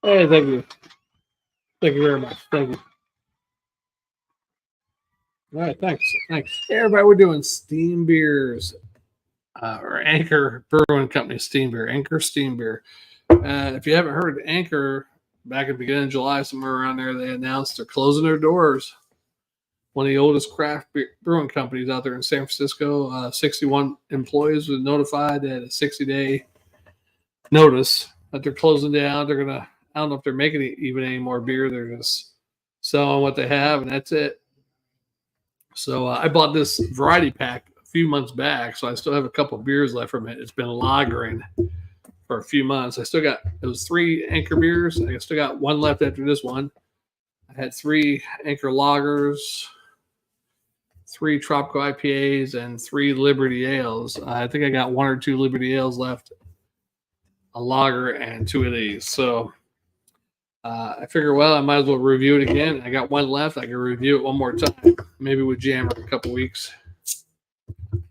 Hey, thank you. Thank you very much. Thank you. All right, thanks. Thanks. Hey, everybody, we're doing steam beers, or Anchor Brewing Company steam beer, Anchor steam beer. If you haven't heard, Anchor, back at the beginning of July, somewhere around there, they announced they're closing their doors. One of the oldest craft brewing companies out there in San Francisco. 61 employees were notified. They had a 60-day notice that they're closing down. They're gonna. I don't know if they're making even any more beer. They're just selling what they have, and that's it. So I bought this variety pack a few months back, so I still have a couple of beers left from it. It's been lagering for a few months. I still got it was 3 Anchor beers. I still got one left after this one. I had 3 Anchor lagers, 3 tropical IPAs, and 3 Liberty ales. I think I got 1 or 2 Liberty ales left, a lager, and 2 of these. So I figure, well, I might as well review it again. I got one left. I can review it one more time, maybe with Jammer in a couple weeks.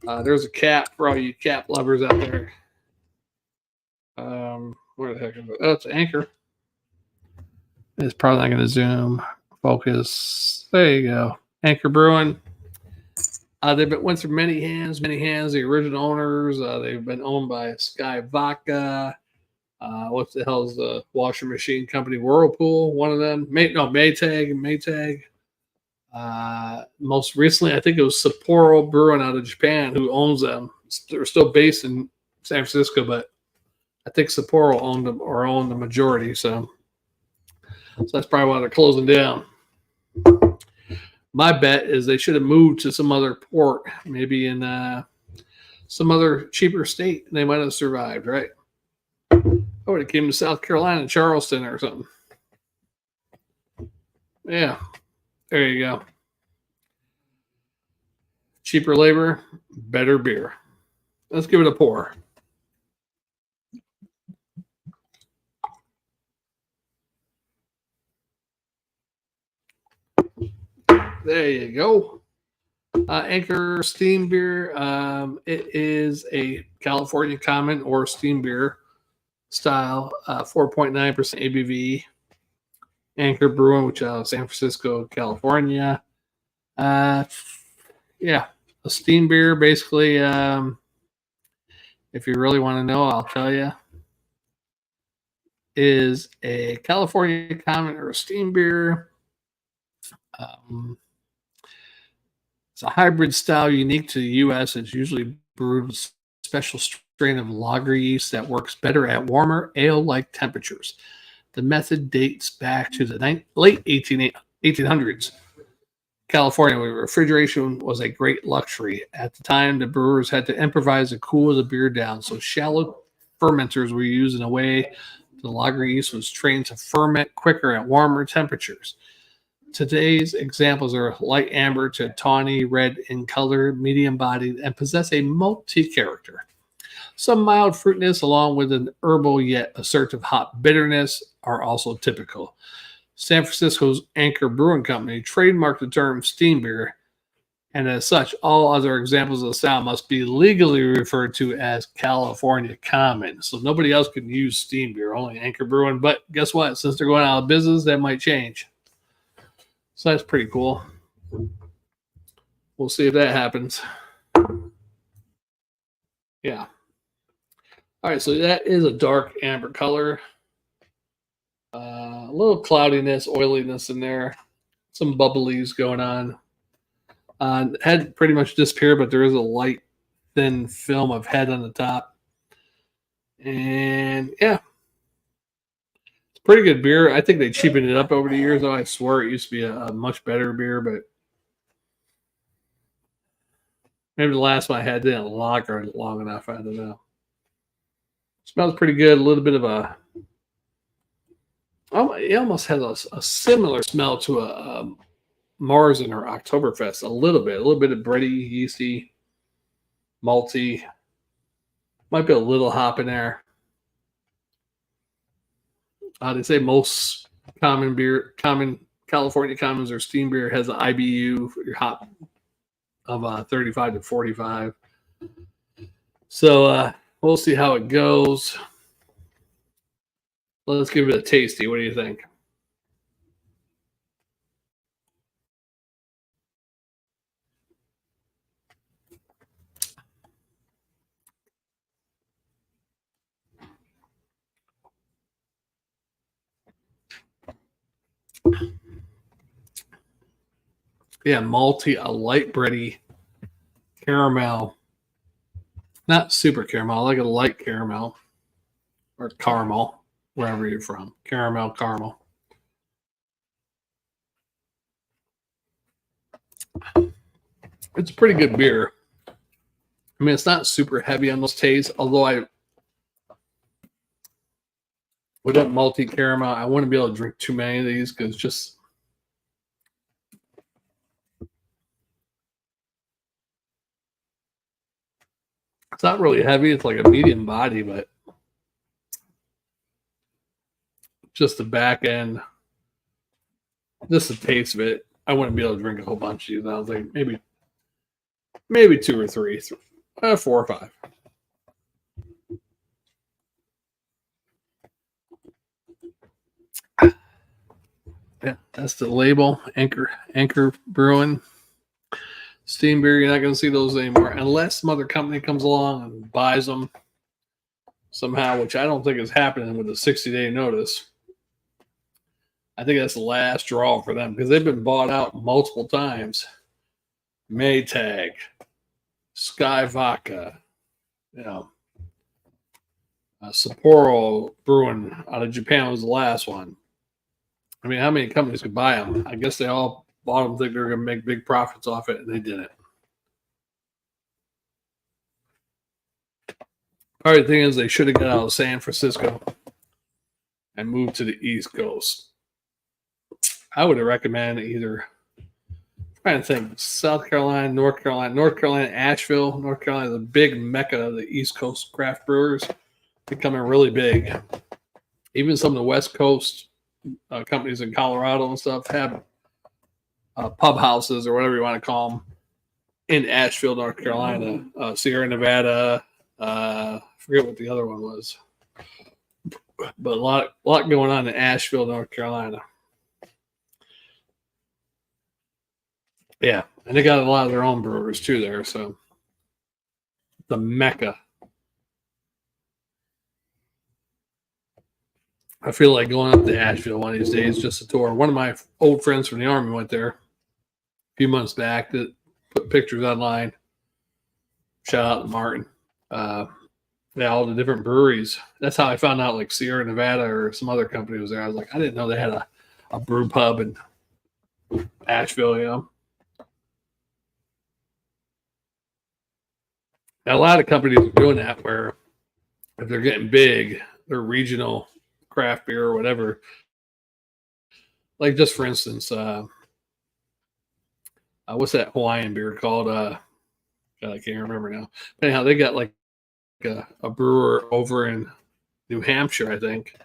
There's a cap for all you cap lovers out there. Where the heck is it? Oh, it's Anchor. It's probably not going to zoom. Focus. There you go. Anchor Brewing. They've went through many hands. The original owners. They've been owned by Sky Vodka. What the hell is the washing machine company? Whirlpool, one of them. Maytag. Most recently, I think it was Sapporo Brewing out of Japan who owns them. They're still based in San Francisco, but I think Sapporo owned them or owned the majority. So that's probably why they're closing down. My bet is they should have moved to some other port, maybe in some other cheaper state, and they might have survived, right? Oh, it came to South Carolina, Charleston or something. Yeah, there you go. Cheaper labor, better beer. Let's give it a pour. There you go. Anchor steam beer. It is a California common or steam beer style, 4.9% ABV. Anchor Brewing, which is San Francisco, California. Yeah, a steam beer. Basically, if you really want to know, I'll tell you, is a California common or a steam beer. It's a hybrid style unique to the U.S. It's usually brewed with a special strain of lager yeast that works better at warmer ale-like temperatures. The method dates back to the late 1800s. California, where refrigeration was a great luxury. At the time, the brewers had to improvise to cool the beer down, so shallow fermenters were used in a way the lager yeast was trained to ferment quicker at warmer temperatures. Today's examples are light amber to tawny red in color, medium bodied, and possess a malty character. Some mild fruitiness, along with an herbal yet assertive hop bitterness, are also typical. San Francisco's Anchor Brewing Company trademarked the term steam beer, and as such, all other examples of the style must be legally referred to as California Common. So nobody else can use steam beer, only Anchor Brewing. But guess what? Since they're going out of business, that might change. So that's pretty cool. We'll see if that happens. Yeah. All right, so that is a dark amber color. A little cloudiness, oiliness in there. Some bubblies going on. Head pretty much disappeared, but there is a light, thin film of head on the top. And yeah, it's pretty good beer. I think they cheapened it up over the years, though. I swear it used to be a much better beer, but maybe the last one I had didn't lager long enough. I don't know. Smells pretty good. A little bit of a. Oh, it almost has a similar smell to a Marzen or Oktoberfest. A little bit of bready, yeasty, malty. Might be a little hop in there. They say most common California commons or steam beer has an IBU for your hop of 35 to 45. So we'll see how it goes. Let's give it a tasty. What do you think? Yeah, malty, a light bready caramel. Not super caramel. I like a light caramel or caramel, wherever you're from. Caramel. It's a pretty good beer. I mean, it's not super heavy on those tastes, although I with that malty caramel, I wouldn't be able to drink too many of these because just it's not really heavy. It's like a medium body, but just the back end, just the taste of it, I wouldn't be able to drink a whole bunch of these. I was like maybe two or three, 4 or 5. Yeah, that's the label. Anchor Brewing steam beer. You're not going to see those anymore unless some other company comes along and buys them somehow, which I don't think is happening with a 60-day notice. I think that's the last draw for them because they've been bought out multiple times. Maytag, Sky Vodka, you know, Sapporo Brewing out of Japan was the last one. I mean, how many companies could buy them? I guess they all bought them, think they were going to make big profits off it, and they didn't. Part of the thing is they should have got out of San Francisco and moved to the East Coast. I would recommend either, I'm trying to think, South Carolina, North Carolina, Asheville. North Carolina is a big mecca of the East Coast craft brewers, becoming really big. Even some of the West Coast companies in Colorado and stuff have pub houses or whatever you want to call them in Asheville, North Carolina, Sierra Nevada. I forget what the other one was, but a lot going on in Asheville, North Carolina. Yeah, and they got a lot of their own brewers too there. So the mecca. I feel like going up to Asheville one of these days just a tour. One of my old friends from the Army went there a few months back that put pictures online. Shout out to Martin. Yeah, all the different breweries. That's how I found out like Sierra Nevada or some other company was there. I was like, I didn't know they had a brew pub in Asheville, you know. Now, a lot of companies are doing that where if they're getting big, they're regional craft beer or whatever. Like just for instance, what's that Hawaiian beer called? God, I can't remember now. But anyhow, they got like a brewer over in New Hampshire, I think.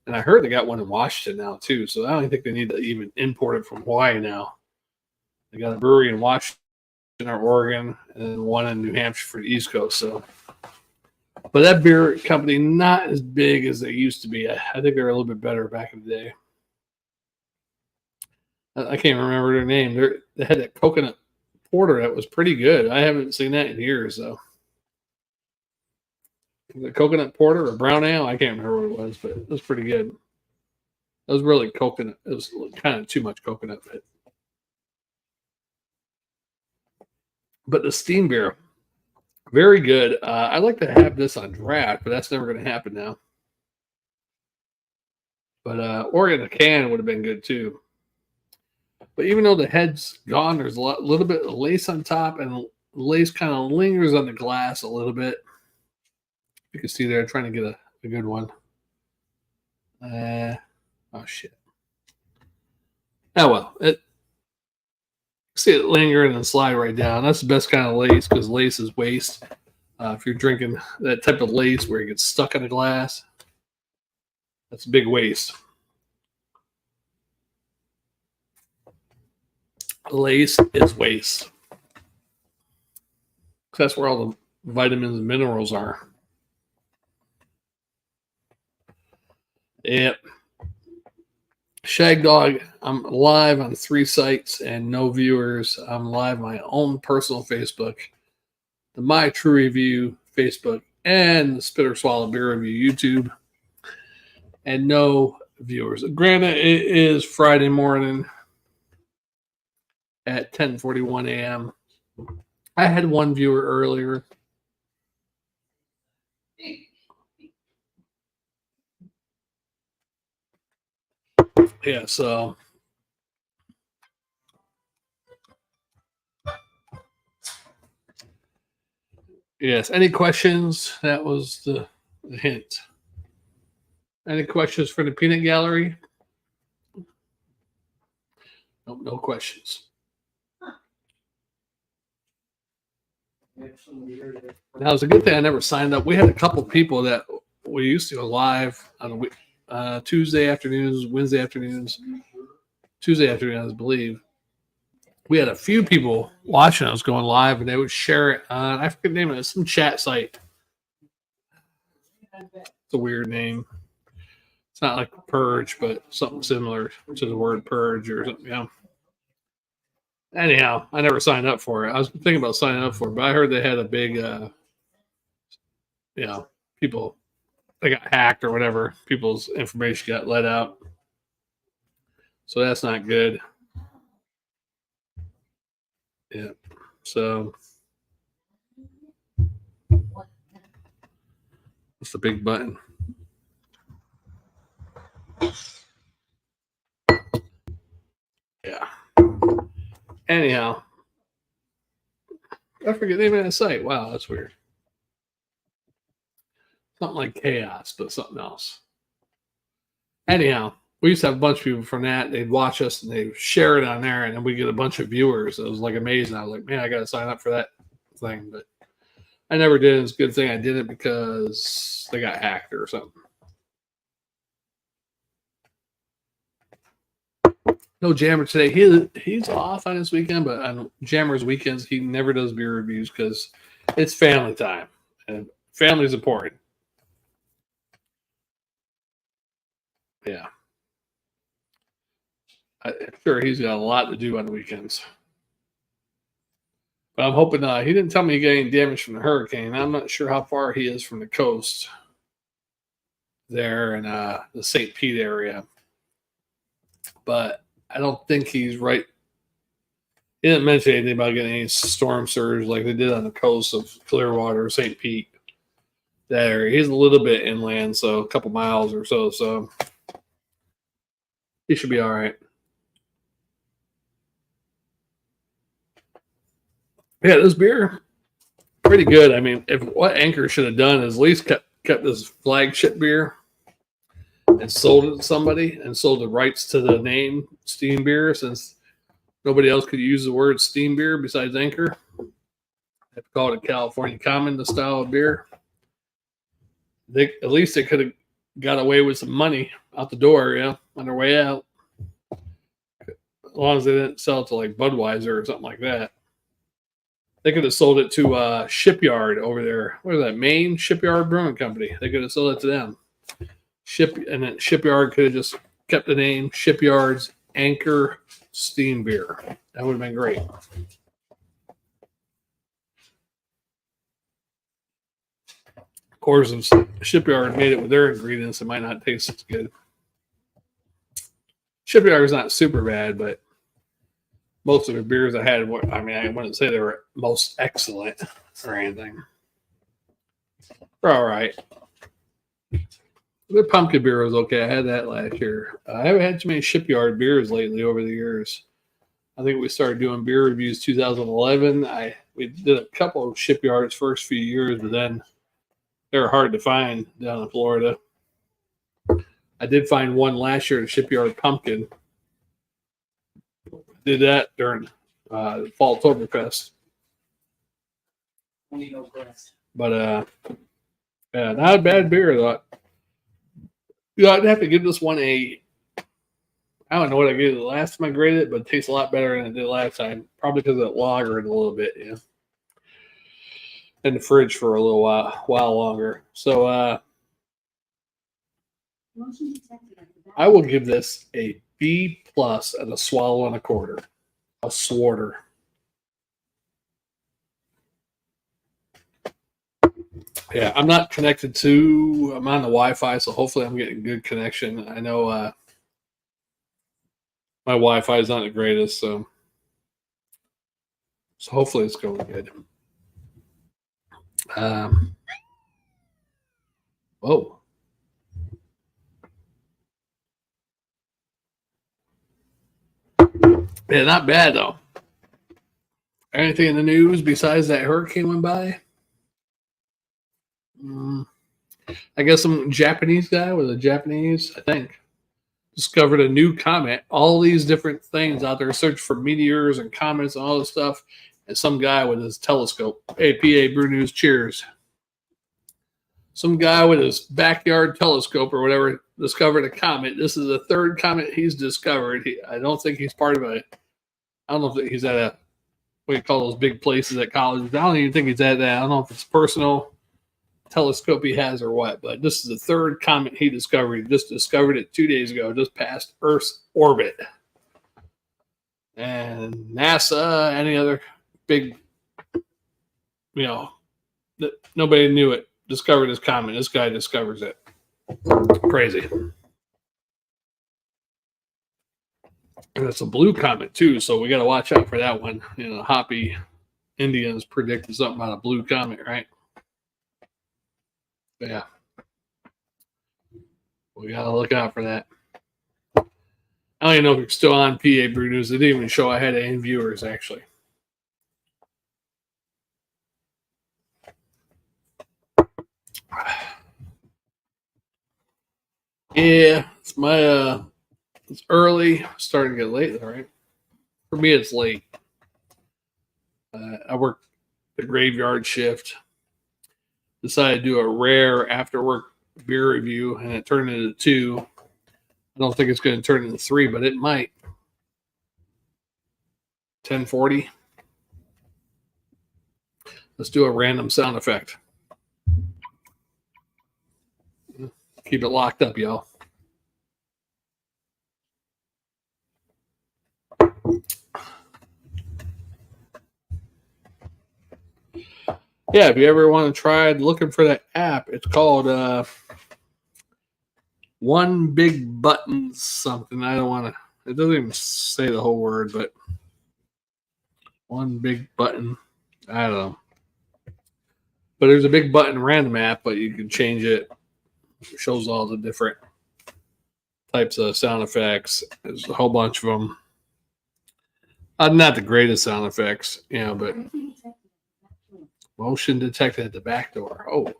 And I heard they got one in Washington now too. So I don't think they need to even import it from Hawaii now. They got a brewery in Washington or Oregon and then one in New Hampshire for the East Coast. So, but that beer company not as big as they used to be. I think they're a little bit better back in the day. I can't remember their name. They had that coconut porter that was pretty good. I haven't seen that in years though. The coconut porter or brown ale, I can't remember what it was, but it was pretty good. It was really coconut. It was kind of too much coconut, but the steam beer, very good. I'd like to have this on draft, but that's never going to happen now. But or in a can would have been good too. But even though the head's gone, there's a little bit of lace on top, and lace kind of lingers on the glass a little bit. You can see there, trying to get a good one. Oh shit. Oh well, see it linger and then slide right down. That's the best kind of lace because lace is waste. If you're drinking that type of lace where it gets stuck in the glass, that's a big waste. Lace is waste. That's where all the vitamins and minerals are. Yep. Shagdog, I'm live on 3 sites and no viewers. I'm live on my own personal Facebook, the My True Review Facebook, and the Spitter Swallow Beer Review YouTube, and no viewers. Granted, it is Friday morning at 10:41 a.m. I had one viewer earlier. Yeah, so yes. Any questions? That was the hint. Any questions for the peanut gallery? Nope, no questions. Now, it's a good thing I never signed up. We had a couple people that we used to go live on Tuesday afternoons, Wednesday afternoons, Tuesday afternoons, I believe. We had a few people watching us going live, and they would share it on, I forget the name of it, some chat site. It's a weird name. It's not like Purge, but something similar to the word purge or something. Yeah. Anyhow, I never signed up for it. I was thinking about signing up for it, but I heard they had a big, people, they got hacked or whatever. People's information got let out. So that's not good. Yeah. So what's the big button? Yeah. Anyhow, I forget the name of that site. Wow, that's weird. Something like chaos, but something else. Anyhow, we used to have a bunch of people from that. They'd watch us and they'd share it on there, and then we get a bunch of viewers. It was like amazing. I was like, man, I got to sign up for that thing, but I never did. It's a good thing I did it because they got hacked or something. No Jammer today. He's off on his weekend, but on Jammer's weekends, he never does beer reviews because it's family time, and family's important. Yeah. I'm sure he's got a lot to do on the weekends. But I'm hoping he didn't tell me he got any damage from the hurricane. I'm not sure how far he is from the coast there in the St. Pete area. But I don't think he's right. He didn't mention anything about getting any storm surge like they did on the coast of Clearwater, St. Pete. That area. He's a little bit inland, so a couple miles or so. So he should be all right. Yeah, this beer, pretty good. I mean, if what Anchor should have done is at least kept this flagship beer and sold it to somebody and sold the rights to the name Steam Beer, since nobody else could use the word Steam Beer besides Anchor. They call it a California Common, the style of beer. At least they could have got away with some money out the door, on their way out. As long as they didn't sell it to like Budweiser or something like that. They could have sold it to Shipyard over there. What is that? Maine Shipyard Brewing Company. They could have sold it to them. And then Shipyard could have just kept the name Shipyard's Anchor Steam Beer. That would have been great. Of course, if Shipyard made it with their ingredients, it might not taste as good. Shipyard is not super bad, but most of the beers I had, I wouldn't say they were most excellent or anything. They're all right. The pumpkin beer was okay. I had that last year. I haven't had too many Shipyard beers lately over the years. I think we started doing beer reviews 2011. We did a couple of Shipyards first few years, but then they were hard to find down in Florida. I did find one last year at Shipyard Pumpkin. Did that during Fall Oktoberfest. But yeah, not a bad beer. I thought. I'd have to give this one I don't know what I gave it the last time I graded it, but it tastes a lot better than it did last time. Probably because it lagered a little bit, in the fridge for a little while longer. So I will give this a B plus and a swallow and a quarter. A swarter. Yeah, I'm not connected to. I'm on the Wi-Fi, so hopefully I'm getting good connection. I know my Wi-Fi is not the greatest, so hopefully it's going good. Whoa. Yeah, not bad though. Anything in the news besides that hurricane went by? I guess some Japanese guy was a Japanese, I think, discovered a new comet. All these different things out there, search for meteors and comets and all this stuff. And some guy with his telescope, APA Brew News, cheers. Some guy with his backyard telescope or whatever discovered a comet. This is the third comet he's discovered. I don't think he's part of a. I don't know if he's at a what you call those big places at colleges. I don't even think he's at that. I don't know if it's personal telescope he has or what, but this is the third comet he discovered. He just discovered it 2 days ago, just past Earth's orbit. And NASA, any other big, nobody knew it, discovered this comet. This guy discovers it. Crazy. And it's a blue comet too, so we got to watch out for that one. Hoppy Indians predicted something about a blue comet, right? But yeah, we got to look out for that. I don't even know if it's still on PA Brew News. It didn't even show I had any viewers, actually. Yeah, it's early, starting to get late, all right? For me, it's late. I work the graveyard shift. Decided to do a rare after work beer review, and it turned into 2. I don't think it's going to turn into 3, but it might. 10:40. Let's do a random sound effect. Keep it locked up, y'all. Yeah, if you ever want to try looking for that app, it's called One Big Button something. I don't want to, it doesn't even say the whole word, but One Big Button. I don't know. But there's a big button random app, but you can change it. It shows all the different types of sound effects. There's a whole bunch of them. Not the greatest sound effects, but motion detected at the back door. Oh.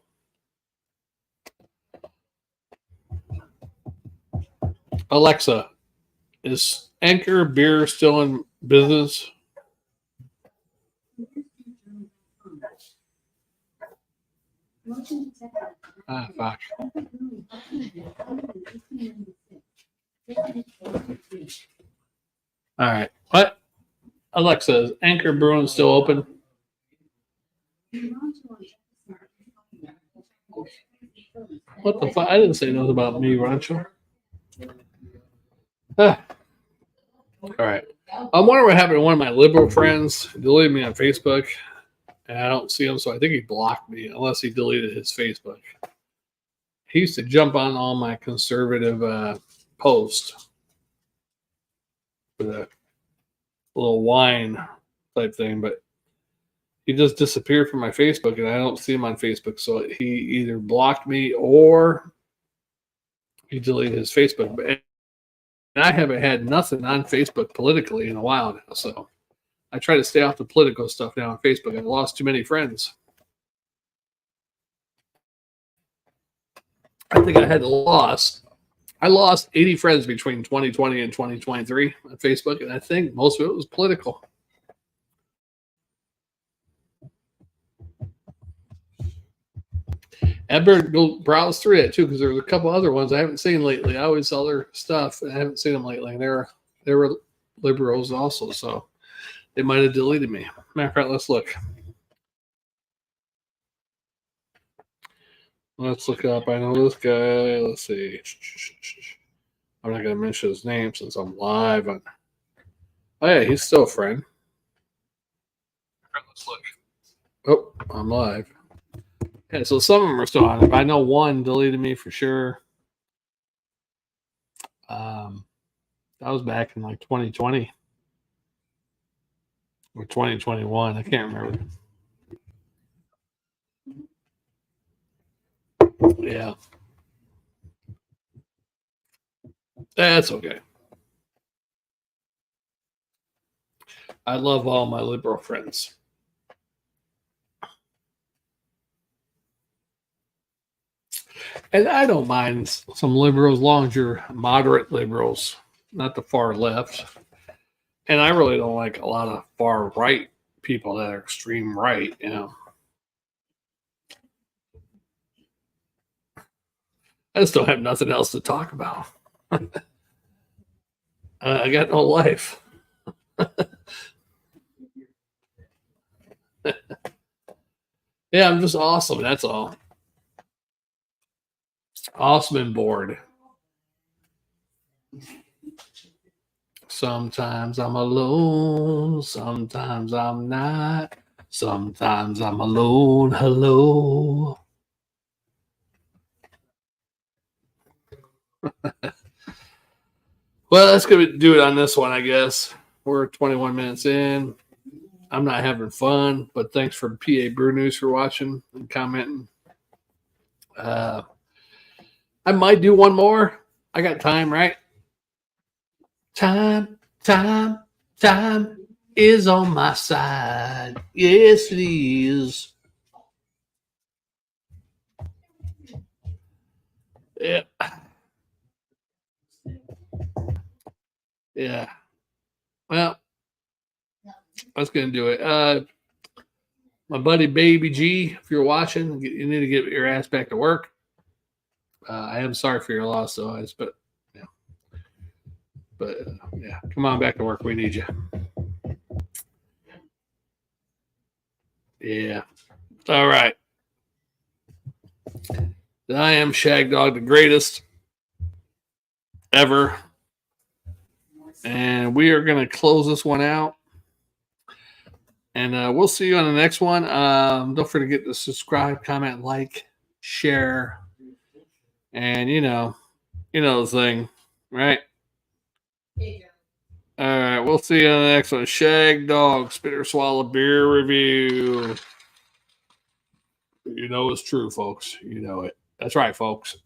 Alexa, is Anchor Beer still in business? Fuck. All right. What? Alexa, is Anchor Brewing still open? What the fuck? I didn't say nothing about me, Rancho. All right. I'm wondering what happened to one of my liberal friends. He deleted me on Facebook, and I don't see him, so I think he blocked me, unless he deleted his Facebook. He used to jump on all my conservative posts with a little wine type thing, but he just disappeared from my Facebook, and I don't see him on Facebook. So he either blocked me or he deleted his Facebook. And I haven't had nothing on Facebook politically in a while now, so I try to stay off the political stuff now on Facebook. I've lost too many friends. I think I lost 80 friends between 2020 and 2023 on Facebook, and I think most of it was political. I better go browse through that too, because there's a couple other ones I haven't seen lately. I always sell their stuff, and I haven't seen them lately. And they were liberals also, so they might have deleted me. Matter of fact, let's look. Let's look up. I know this guy. Let's see. I'm not going to mention his name since I'm live. Oh, yeah, he's still a friend. Let's look. Oh, I'm live. Yeah, so some of them are still on it. I know one deleted me for sure. That was back in like 2020 or 2021. I can't remember. Yeah. That's okay. I love all my liberal friends. And I don't mind some liberals, as long as you're moderate liberals, not the far left. And I really don't like a lot of far right people that are extreme right, you know. I just don't have nothing else to talk about. I got no life. Yeah, I'm just awesome. That's all. Awesome and bored. Sometimes I'm alone. Sometimes I'm not. Sometimes I'm alone. Hello. Well, that's going to do it on this one, I guess. We're 21 minutes in. I'm not having fun, but thanks for PA Brew News for watching and commenting. I might do one more. I got time, right? Time is on my side. Yes, it is. Yeah. Yeah. Well, that's going to do it. My buddy Baby G, if you're watching, you need to get your ass back to work. I am sorry for your loss, though. Yeah, come on back to work. We need you. Yeah. All right. I am Shagdog, the greatest ever. And we are going to close this one out. And we'll see you on the next one. Don't forget to subscribe, comment, like, share. And you know the thing, right? All right, we'll see you on the next one. Shagdog Spitter Swallow Beer Review. You know it's true, folks. You know it. That's right, folks.